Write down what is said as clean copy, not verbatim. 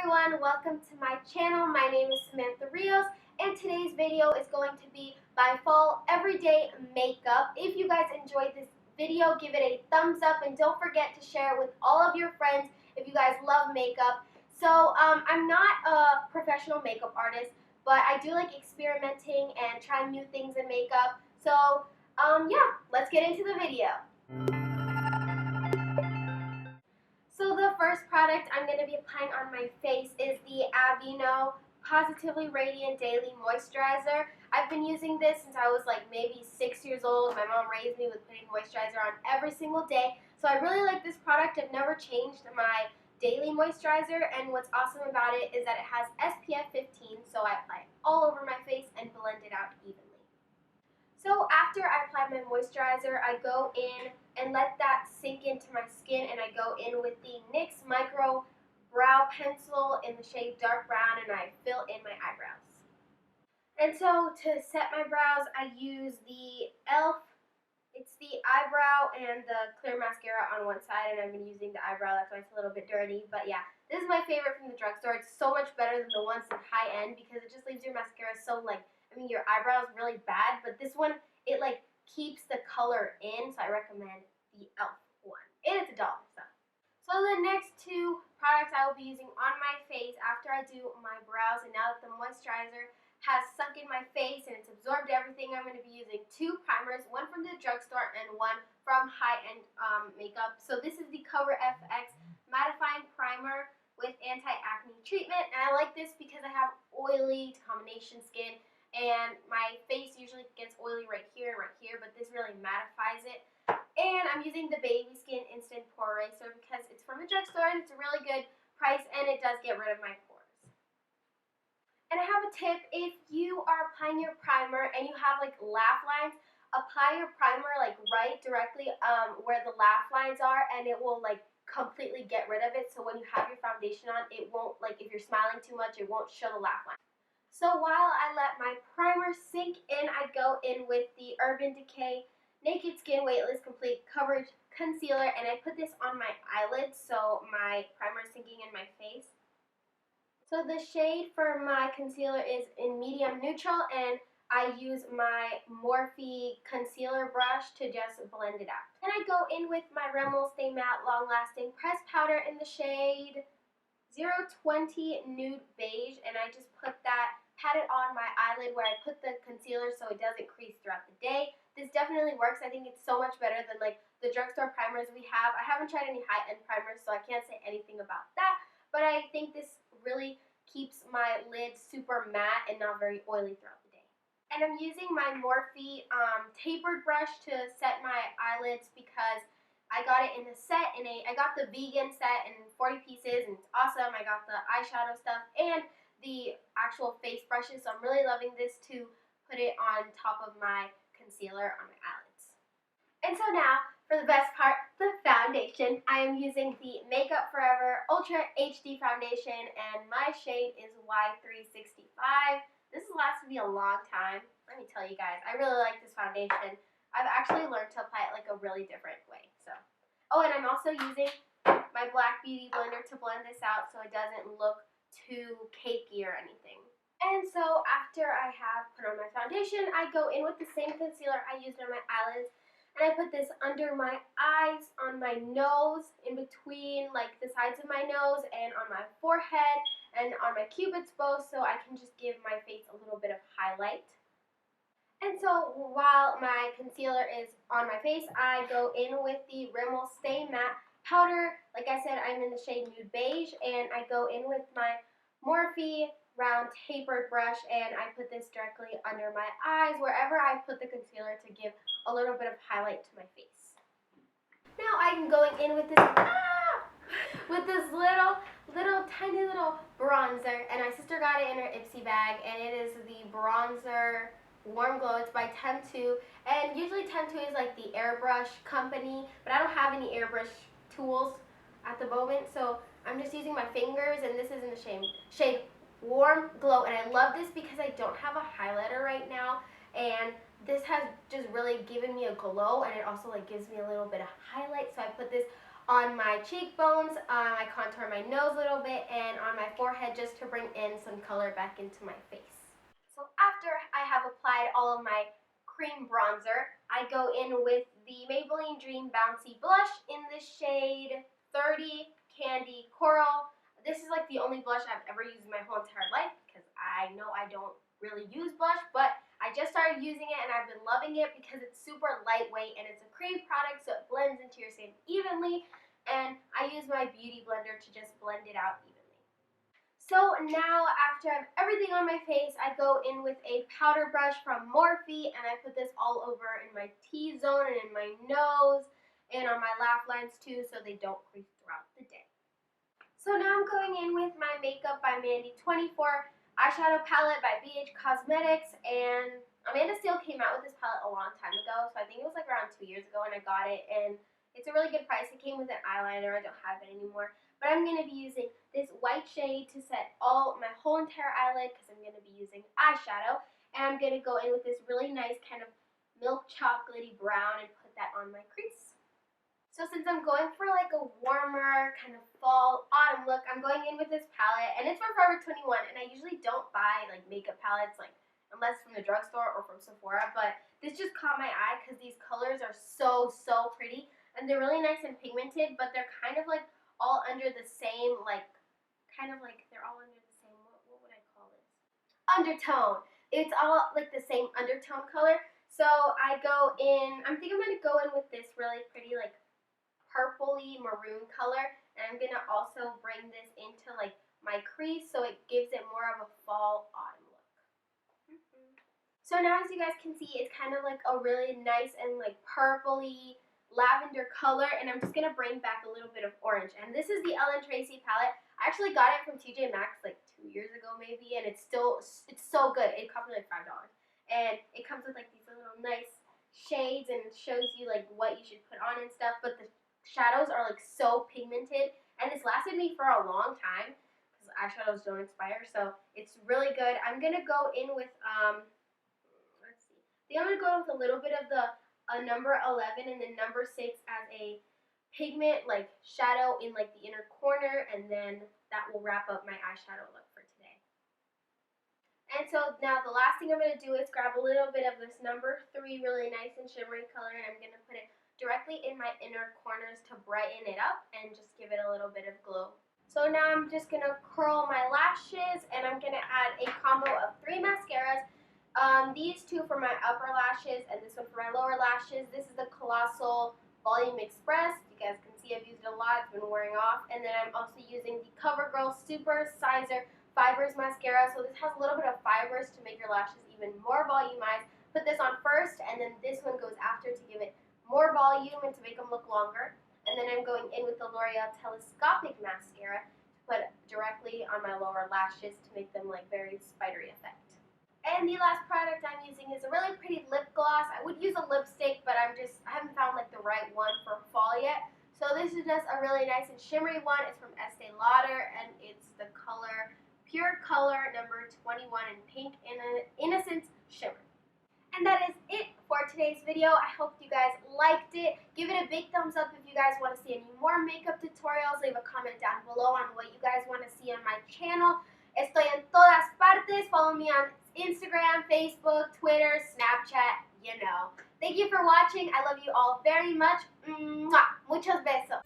everyone, welcome to my channel. My name is Samantha Rios and today's video is going to be my fall everyday makeup. If you guys enjoyed this video, give it a thumbs up and don't forget to share it with all of your friends if you guys love makeup. So I'm not a professional makeup artist, but I do like experimenting and trying new things in makeup. So yeah, let's get into the video. So the first product I'm going to be applying on my face is the Aveeno Positively Radiant Daily Moisturizer. I've been using this since I was like maybe 6 years old. My mom raised me with putting moisturizer on every single day. So I really like this product. I've never changed my daily moisturizer, and what's awesome about it is that it has SPF 15, so I apply it all over my face and blend it out evenly. So after I apply my moisturizer, I go in and let that sink into my skin, and I go in with the NYX Micro Brow Pencil in the shade Dark Brown, and I fill in my eyebrows. And so to set my brows, I use the e.l.f. It's the eyebrow and the clear mascara on one side, and I've been using the eyebrow, that's why it's a little bit dirty. But yeah, this is my favorite from the drugstore. It's so much better than the ones in high end because it just leaves your mascara so your eyebrows really bad, but this one, it keeps the color in, so I recommend the e.l.f. one. And it's $1, so the next two products I will be using on my face after I do my brows, and now that the moisturizer has sunk in my face and it's absorbed everything, I'm going to be using two primers, one from the drugstore and one from high-end makeup. So this is the Cover FX Mattifying Primer with Anti-Acne Treatment, and I like this because I have oily to combination skin, and my face usually gets oily right here and right here, but this really mattifies it. And I'm using the Baby Skin Instant Pore Eraser because it's from the drugstore and it's a really good price, and it does get rid of my pores. And I have a tip: if you are applying your primer and you have laugh lines, apply your primer right directly where the laugh lines are, and it will completely get rid of it. So when you have your foundation on, it won't, if you're smiling too much, it won't show the laugh line. So while I let my primer sink in, I go in with the Urban Decay Naked Skin Weightless Complete Coverage Concealer, and I put this on my eyelids so my primer is sinking in my face. So the shade for my concealer is in medium neutral, and I use my Morphe concealer brush to just blend it out. And I go in with my Rimmel Stay Matte Long Lasting Pressed Powder in the shade 020 Nude Beige, and I just pat it on my eyelid where I put the concealer so it doesn't crease throughout the day. This definitely works. I think it's so much better than the drugstore primers we have. I haven't tried any high-end primers, so I can't say anything about that, but I think this really keeps my lid super matte and not very oily throughout the day. And I'm using my Morphe tapered brush to set my eyelids because I got it in a set, I got the vegan set in 40 pieces, and it's awesome. I got the eyeshadow stuff and the actual face brushes, so I'm really loving this to put it on top of my concealer on my eyelids. And so now, for the best part, the foundation. I am using the Makeup Forever Ultra HD Foundation, and my shade is Y365. This has lasted me a long time. Let me tell you guys, I really like this foundation. I've actually learned to apply it a really different way. Oh, and I'm also using my Black Beauty blender to blend this out so it doesn't look too cakey or anything. And so after I have put on my foundation, I go in with the same concealer I used on my eyelids, and I put this under my eyes, on my nose, in between the sides of my nose, and on my forehead, and on my cupid's bow, so I can just give my face a little bit of highlight. And so while my concealer is on my face, I go in with the Rimmel Stay Matte Powder. Like I said, I'm in the shade Nude Beige, and I go in with my Morphe round tapered brush, and I put this directly under my eyes, wherever I put the concealer, to give a little bit of highlight to my face. Now I'm going in with this tiny little bronzer, and my sister got it in her Ipsy bag, and it is the bronzer Warm Glow. It's by Temptu, and usually Temptu is the airbrush company, but I don't have any airbrush tools at the moment, so I'm just using my fingers, and this is in the shade Warm Glow, and I love this because I don't have a highlighter right now, and this has just really given me a glow, and it also gives me a little bit of highlight, so I put this on my cheekbones, I contour my nose a little bit, and on my forehead just to bring in some color back into my face. So after I have applied all of my cream bronzer, I go in with the Maybelline Dream Bouncy Blush in the shade 30 Candy Coral. This is like the only blush I've ever used in my whole entire life because I know I don't really use blush, but I just started using it and I've been loving it because it's super lightweight and it's a cream product, so it blends into your skin evenly, and I use my beauty blender to just blend it out evenly. So now after I have everything on my face, I go in with a powder brush from Morphe and I put this all over in my T-zone and in my nose and on my laugh lines too so they don't crease throughout the day. So now I'm going in with my Makeup by Mandy 24 eyeshadow palette by BH Cosmetics, and Amanda Steele came out with this palette a long time ago, so I think it was like around 2 years ago when I got it, and it's a really good price. It came with an eyeliner. I don't have it anymore, but I'm going to be using this white shade to set my whole entire eyelid because I'm going to be using eyeshadow, and I'm going to go in with this really nice kind of milk chocolatey brown and put that on my crease. So since I'm going for like a warmer kind of fall autumn look, I'm going in with this palette, and it's from Forever 21, and I usually don't buy like makeup palettes like unless from the drugstore or from Sephora, but this just caught my eye because these colors are so pretty, and they're really nice and pigmented, but they're kind of like all under the same they're all under the same, what would I call this? Undertone. It's all like the same undertone color. So I go in, I think I'm going to go in with this really pretty like purpley maroon color, and I'm gonna also bring this into like my crease so it gives it more of a fall autumn look. So now as you guys can see, it's kind of like a really nice and like purpley lavender color, and I'm just gonna bring back a little bit of orange. And this is the Ellen Tracy palette. I actually got it from TJ Maxx like 2 years ago maybe, and it's so good. It cost me like $5, and it comes with like these little nice shades and shows you like what you should put on and stuff, but the shadows are like so pigmented, and this lasted me for a long time because eyeshadows don't expire, so it's really good. I'm gonna go in with let's see. I think I'm gonna go with a little bit of the number 11 and then number 6 as a pigment like shadow in like the inner corner, and then that will wrap up my eyeshadow look for today. And so now the last thing I'm gonna do is grab a little bit of this number 3 really nice and shimmery color, and I'm gonna put it directly in my inner corners to brighten it up and just give it a little bit of glow. So now I'm just going to curl my lashes, and I'm going to add a combo of 3 mascaras. These 2 for my upper lashes and this one for my lower lashes. This is the Colossal Volume Express. You guys can see I've used it a lot. It's been wearing off. And then I'm also using the CoverGirl Super Sizer Fibers Mascara. So this has a little bit of fibers to make your lashes even more volumized. Put this on first, and then this one goes after to give it more volume and to make them look longer. And then I'm going in with the L'Oreal Telescopic Mascara to put directly on my lower lashes to make them like very spidery effect. And the last product I'm using is a really pretty lip gloss. I would use a lipstick, but I haven't found like the right one for fall yet. So this is just a really nice and shimmery one. It's from Estee Lauder, and it's the color Pure Color number 21 in Pink Innocence Shimmer. And that is it for today's video. I hope you guys liked it. Give it a big thumbs up if you guys want to see any more makeup tutorials. Leave a comment down below on what you guys want to see on my channel. Estoy en todas partes. Follow me on Instagram, Facebook, Twitter, Snapchat, you know. Thank you for watching. I love you all very much. Muchos besos.